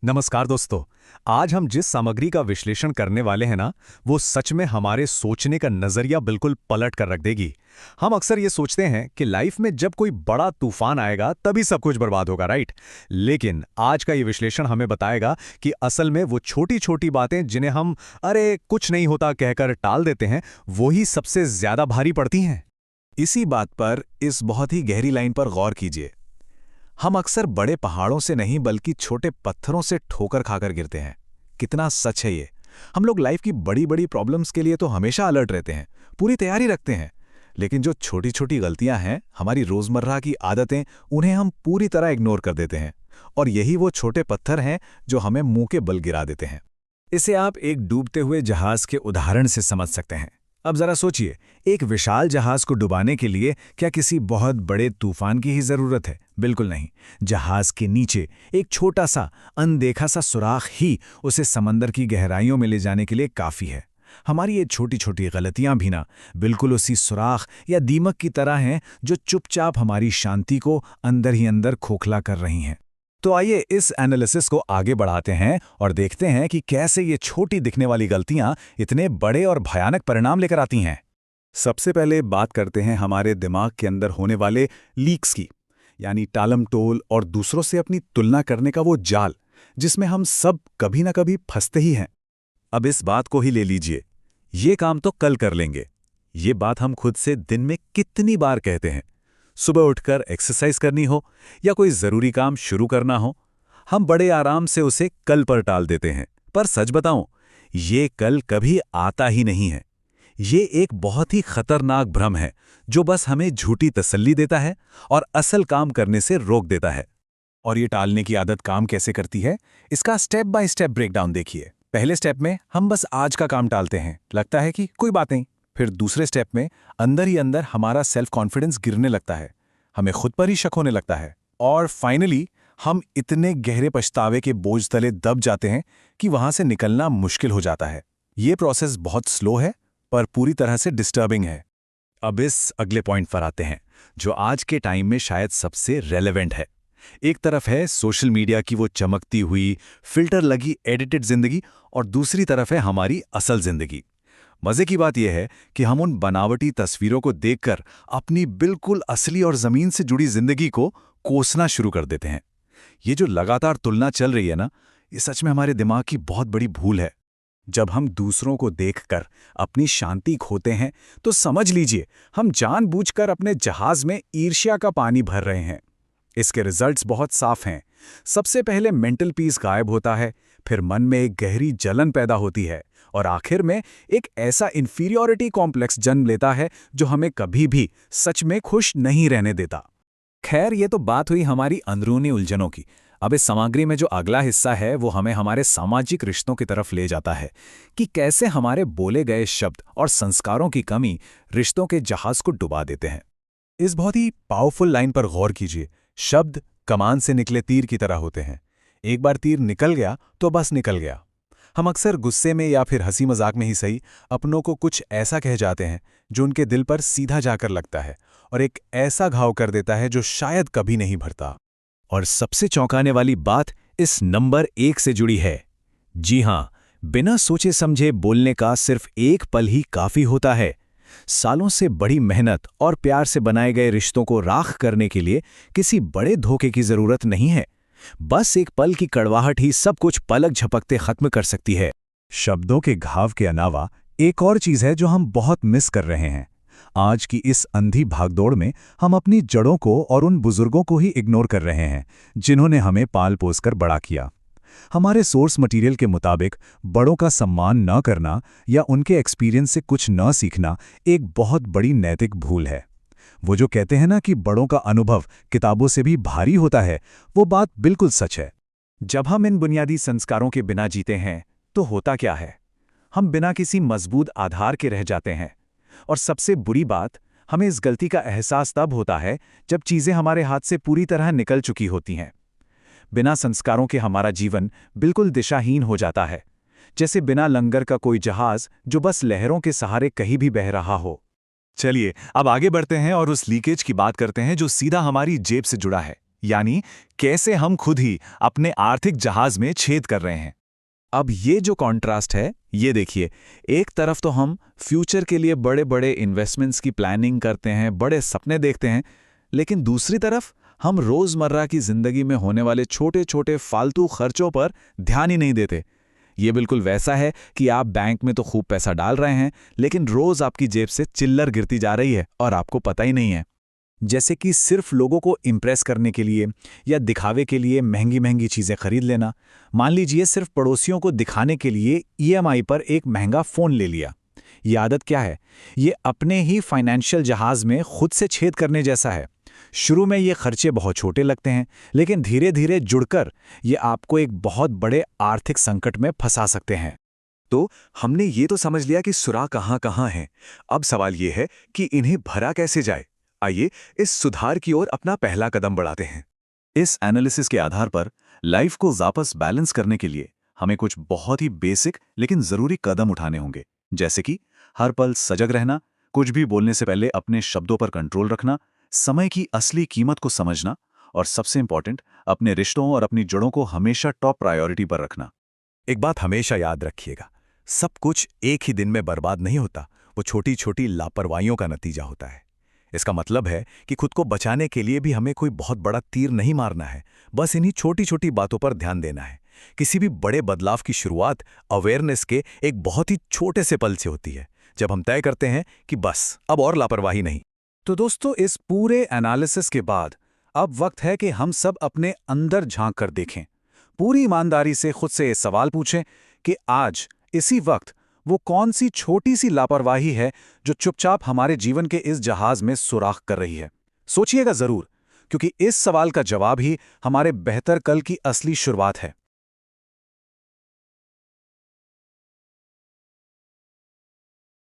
नमस्कार दोस्तों। आज हम जिस सामग्री का विश्लेषण करने वाले हैं ना, वो सच में हमारे सोचने का नजरिया बिल्कुल पलट कर रख देगी। हम अक्सर ये सोचते हैं कि लाइफ में जब कोई बड़ा तूफान आएगा तभी सब कुछ बर्बाद होगा, राइट? लेकिन आज का ये विश्लेषण हमें बताएगा कि असल में वो छोटी छोटी बातें जिन्हें हम अरे कुछ नहीं होता कहकर टाल देते हैं, वही सबसे ज्यादा भारी पड़ती हैं। इसी बात पर इस बहुत ही गहरी लाइन पर गौर कीजिए। हम अक्सर बड़े पहाड़ों से नहीं बल्कि छोटे पत्थरों से ठोकर खाकर गिरते हैं। कितना सच है ये। हम लोग लाइफ की बड़ी बड़ी प्रॉब्लम्स के लिए तो हमेशा अलर्ट रहते हैं, पूरी तैयारी रखते हैं, लेकिन जो छोटी छोटी गलतियां हैं, हमारी रोजमर्रा की आदतें, उन्हें हम पूरी तरह इग्नोर कर देते हैं। और यही वो छोटे पत्थर हैं जो हमें मुंह के बल गिरा देते हैं। इसे आप एक डूबते हुए जहाज के उदाहरण से समझ सकते हैं। अब जरा सोचिए, एक विशाल जहाज को डुबाने के लिए क्या किसी बहुत बड़े तूफान की ही जरूरत है? बिल्कुल नहीं। जहाज के नीचे एक छोटा सा अनदेखा सा सुराख ही उसे समंदर की गहराइयों में ले जाने के लिए काफी है। हमारी ये छोटी छोटी गलतियां भी ना बिल्कुल उसी सुराख या दीमक की तरह हैं जो चुपचाप हमारी शांति को अंदर ही अंदर खोखला कर रही हैं। तो आइए इस एनालिसिस को आगे बढ़ाते हैं और देखते हैं कि कैसे ये छोटी दिखने वाली गलतियां इतने बड़े और भयानक परिणाम लेकर आती हैं। सबसे पहले बात करते हैं हमारे दिमाग के अंदर होने वाले लीक्स की, यानी टालम-टोल और दूसरों से अपनी तुलना करने का वो जाल, जिसमें हम सब कभी ना कभी फंसते ही हैं। अब इस बात को ही ले लीजिए, ये काम तो कल कर लेंगे। ये बात हम खुद से दिन में कितनी बार कहते हैं। सुबह उठकर एक्सरसाइज करनी हो या कोई जरूरी काम शुरू करना हो, हम बड़े आराम से उसे कल पर टाल देते हैं। पर सच बताऊं, ये कल कभी आता ही नहीं है। ये एक बहुत ही खतरनाक भ्रम है जो बस हमें झूठी तसल्ली देता है और असल काम करने से रोक देता है। और ये टालने की आदत काम कैसे करती है, इसका स्टेप बाय स्टेप ब्रेकडाउन देखिए। पहले स्टेप में हम बस आज का काम टालते हैं, लगता है कि कोई बात नहीं। फिर दूसरे स्टेप में अंदर ही अंदर हमारा सेल्फ कॉन्फिडेंस गिरने लगता है, हमें खुद पर ही शक होने लगता है, और फाइनली हम इतने गहरे पछतावे के बोझ तले दब जाते हैं कि वहां से निकलना मुश्किल हो जाता है। ये प्रोसेस बहुत स्लो है पर पूरी तरह से डिस्टर्बिंग है। अब इस अगले पॉइंट पर आते हैं जो आज के टाइम में शायद सबसे रेलेवेंट है। एक तरफ है सोशल मीडिया की वो चमकती हुई फिल्टर लगी एडिटेड जिंदगी, और दूसरी तरफ है हमारी असल जिंदगी। मजे की बात यह है कि हम उन बनावटी तस्वीरों को देखकर अपनी बिल्कुल असली और जमीन से जुड़ी जिंदगी को कोसना शुरू कर देते हैं। ये जो लगातार तुलना चल रही है ना, ये सच में हमारे दिमाग की बहुत बड़ी भूल है। जब हम दूसरों को देखकर अपनी शांति खोते हैं तो समझ लीजिए हम जानबूझकर अपने जहाज में ईर्ष्या का पानी भर रहे हैं। इसके रिजल्ट्स बहुत साफ हैं। सबसे पहले मेंटल पीस गायब होता है, फिर मन में एक गहरी जलन पैदा होती है, और आखिर में एक ऐसा इंफीरियॉरिटी कॉम्प्लेक्स जन्म लेता है जो हमें कभी भी सच में खुश नहीं रहने देता। खैर, ये तो बात हुई हमारी अंदरूनी उलझनों की। अब इस सामग्री में जो अगला हिस्सा है वो हमें हमारे सामाजिक रिश्तों की तरफ ले जाता है कि कैसे हमारे बोले गए शब्द और संस्कारों की कमी रिश्तों के जहाज को डुबा देते हैं। इस बहुत ही पावरफुल लाइन पर गौर कीजिए। शब्द कमान से निकले तीर की तरह होते हैं। एक बार तीर निकल गया तो बस निकल गया। हम अक्सर गुस्से में या फिर हंसी मजाक में ही सही अपनों को कुछ ऐसा कह जाते हैं जो उनके दिल पर सीधा जाकर लगता है और एक ऐसा घाव कर देता है जो शायद कभी नहीं भरता। और सबसे चौंकाने वाली बात इस नंबर 1 से जुड़ी है। जी हां, बिना सोचे समझे बोलने का सिर्फ एक पल ही काफी होता है। सालों से बड़ी मेहनत और प्यार से बनाए गए रिश्तों को राख करने के लिए किसी बड़े धोखे की जरूरत नहीं है। बस एक पल की कड़वाहट ही सब कुछ पलक झपकते खत्म कर सकती है। शब्दों के घाव के अलावा एक और चीज है जो हम बहुत मिस कर रहे हैं। आज की इस अंधी भागदौड़ में हम अपनी जड़ों को और उन बुजुर्गों को ही इग्नोर कर रहे हैं जिन्होंने हमें पाल पोस कर बड़ा किया। हमारे सोर्स मटेरियल के मुताबिक बड़ों का सम्मान न करना या उनके एक्सपीरियंस से कुछ न सीखना एक बहुत बड़ी नैतिक भूल है। वो जो कहते हैं ना कि बड़ों का अनुभव किताबों से भी भारी होता है, वो बात बिल्कुल सच है। जब हम इन बुनियादी संस्कारों के बिना जीते हैं तो होता क्या है? हम बिना किसी मजबूत आधार के रह जाते हैं। और सबसे बुरी बात, हमें इस गलती का एहसास तब होता है जब चीजें हमारे हाथ से पूरी तरह निकल चुकी होती हैं। बिना संस्कारों के हमारा जीवन बिल्कुल दिशाहीन हो जाता है, जैसे बिना लंगर का कोई जहाज जो बस लहरों के सहारे कहीं भी बह रहा हो। चलिए अब आगे बढ़ते हैं और उस लीकेज की बात करते हैं जो सीधा हमारी जेब से जुड़ा है। यानी कैसे हम खुद ही अपने आर्थिक जहाज में छेद कर रहे हैं। अब ये जो कॉन्ट्रास्ट है, ये देखिए, एक तरफ तो हम फ्यूचर के लिए बड़े बड़े इन्वेस्टमेंट्स की प्लानिंग करते हैं, बड़े सपने देखते हैं, लेकिन दूसरी तरफ हम रोज़मर्रा की ज़िंदगी में होने वाले छोटे छोटे फालतू खर्चों पर ध्यान ही नहीं देते। ये बिल्कुल वैसा है कि आप बैंक में तो खूब पैसा डाल रहे हैं, लेकिन रोज़ आपकी जेब से चिल्लर गिरती जा रही है और आपको पता ही नहीं है। जैसे कि सिर्फ लोगों को इम्प्रेस करने के लिए या दिखावे के लिए महंगी महंगी चीज़ें खरीद लेना। मान लीजिए सिर्फ पड़ोसियों को दिखाने के लिए ईएमआई पर एक महंगा फ़ोन ले लिया। ये आदत क्या है? ये अपने ही फाइनेंशियल जहाज़ में खुद से छेद करने जैसा है। शुरू में ये खर्चे बहुत छोटे लगते हैं, लेकिन धीरे धीरे जुड़कर ये आपको एक बहुत बड़े आर्थिक संकट में फंसा सकते हैं। तो हमने ये तो समझ लिया कि सुराग कहाँ कहाँ हैं। अब सवाल ये है कि इन्हें भरा कैसे जाए। आइए इस सुधार की ओर अपना पहला कदम बढ़ाते हैं। इस एनालिसिस के आधार पर लाइफ को वापस बैलेंस करने के लिए हमें कुछ बहुत ही बेसिक लेकिन ज़रूरी कदम उठाने होंगे, जैसे कि हर पल सजग रहना, कुछ भी बोलने से पहले अपने शब्दों पर कंट्रोल रखना, समय की असली कीमत को समझना और सबसे इंपॉर्टेंट, अपने रिश्तों और अपनी जड़ों को हमेशा टॉप प्रायोरिटी पर रखना। एक बात हमेशा याद रखिएगा, सब कुछ एक ही दिन में बर्बाद नहीं होता, वो छोटी छोटी लापरवाहियों का नतीजा होता है। इसका मतलब है कि खुद को बचाने के लिए भी हमें कोई बहुत बड़ा तीर नहीं मारना है, बस इन्हीं छोटी छोटी बातों पर ध्यान देना है। किसी भी बड़े बदलाव की शुरुआत अवेयरनेस के एक बहुत ही छोटे से पल से होती है, जब हम तय करते हैं कि बस अब और लापरवाही नहीं। तो दोस्तों, इस पूरे एनालिसिस के बाद अब वक्त है कि हम सब अपने अंदर झांक कर देखें। पूरी ईमानदारी से खुद से ये सवाल पूछें कि आज इसी वक्त वो कौन सी छोटी सी लापरवाही है जो चुपचाप हमारे जीवन के इस जहाज में सुराख कर रही है। सोचिएगा जरूर, क्योंकि इस सवाल का जवाब ही हमारे बेहतर कल की असली शुरुआत है।